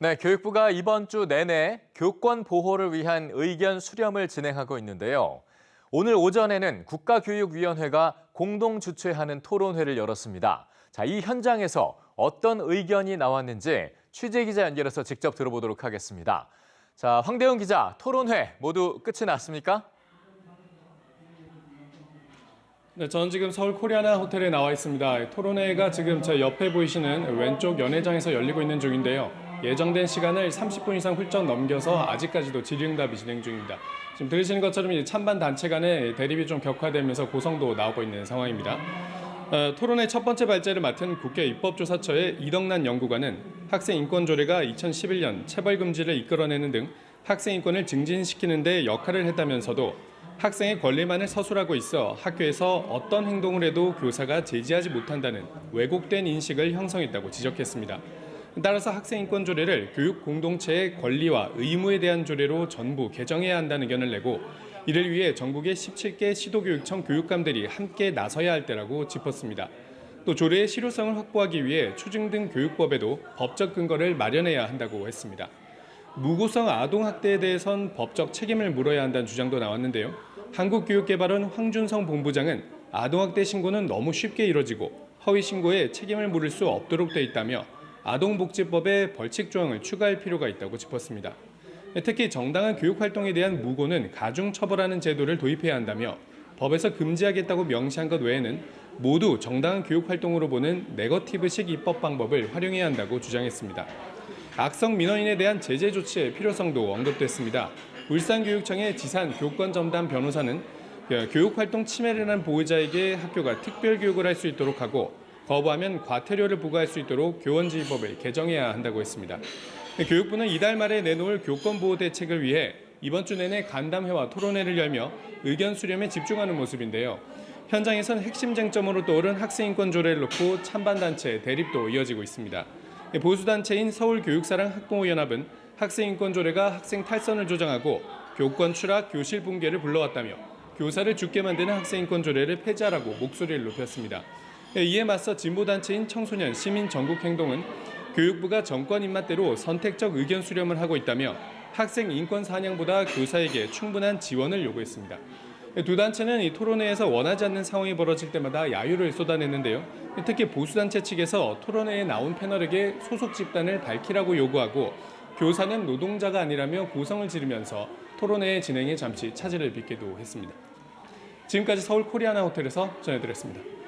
네, 교육부가 이번 주 내내 교권 보호를 위한 의견 수렴을 진행하고 있는데요. 오늘 오전에는 국가교육위원회가 공동 주최하는 토론회를 열었습니다. 자, 이 현장에서 어떤 의견이 나왔는지 취재기자 연결해서 직접 들어보도록 하겠습니다. 자, 황대훈 기자, 토론회 모두 끝이 났습니까? 네, 저는 지금 서울 코리아나 호텔에 나와 있습니다. 토론회가 지금 제 옆에 보이시는 왼쪽 연회장에서 열리고 있는 중인데요. 예정된 시간을 30분 이상 훌쩍 넘겨서 아직까지도 질의응답이 진행 중입니다. 지금 들으시는 것처럼 이제 찬반 단체 간의 대립이 좀 격화되면서 고성도 나오고 있는 상황입니다. 토론회 첫 번째 발제를 맡은 국회 입법조사처의 이덕난 연구관은 학생 인권 조례가 2011년 체벌 금지를 이끌어내는 등 학생 인권을 증진시키는 데 역할을 했다면서도 학생의 권리만을 서술하고 있어 학교에서 어떤 행동을 해도 교사가 제지하지 못한다는 왜곡된 인식을 형성했다고 지적했습니다. 따라서 학생인권 조례를 교육 공동체의 권리와 의무에 대한 조례로 전부 개정해야 한다는 의견을 내고 이를 위해 전국의 17개 시도교육청 교육감들이 함께 나서야 할 때라고 짚었습니다. 또 조례의 실효성을 확보하기 위해 초중등 교육법에도 법적 근거를 마련해야 한다고 했습니다. 무고성 아동학대에 대해선 법적 책임을 물어야 한다는 주장도 나왔는데요. 한국교육개발원 황준성 본부장은 아동학대 신고는 너무 쉽게 이뤄지고 허위 신고에 책임을 물을 수 없도록 돼 있다며 아동복지법에 벌칙 조항을 추가할 필요가 있다고 짚었습니다. 특히 정당한 교육활동에 대한 무고는 가중처벌하는 제도를 도입해야 한다며 법에서 금지하겠다고 명시한 것 외에는 모두 정당한 교육활동으로 보는 네거티브식 입법 방법을 활용해야 한다고 주장했습니다. 악성 민원인에 대한 제재 조치의 필요성도 언급됐습니다. 울산교육청의 지산 교권전담 변호사는 교육활동 침해를 한 보호자에게 학교가 특별교육을 할 수 있도록 하고 거부하면 과태료를 부과할 수 있도록 교원지휘법을 개정해야 한다고 했습니다. 교육부는 이달 말에 내놓을 교권보호 대책을 위해 이번 주 내내 간담회와 토론회를 열며 의견 수렴에 집중하는 모습인데요. 현장에선 핵심 쟁점으로 떠오른 학생인권 조례를 놓고 찬반단체 대립도 이어지고 있습니다. 보수단체인 서울교육사랑 학부모연합은 학생인권 조례가 학생 탈선을 조장하고 교권 추락, 교실 붕괴를 불러왔다며 교사를 죽게 만드는 학생인권 조례를 폐지하라고 목소리를 높였습니다. 이에 맞서 진보단체인 청소년 시민전국행동은 교육부가 정권 입맛대로 선택적 의견 수렴을 하고 있다며 학생 인권 사냥보다 교사에게 충분한 지원을 요구했습니다. 두 단체는 이 토론회에서 원하지 않는 상황이 벌어질 때마다 야유를 쏟아냈는데요. 특히 보수단체 측에서 토론회에 나온 패널에게 소속 집단을 밝히라고 요구하고 교사는 노동자가 아니라며 고성을 지르면서 토론회의 진행에 잠시 차질을 빚기도 했습니다. 지금까지 서울 코리아나 호텔에서 전해드렸습니다.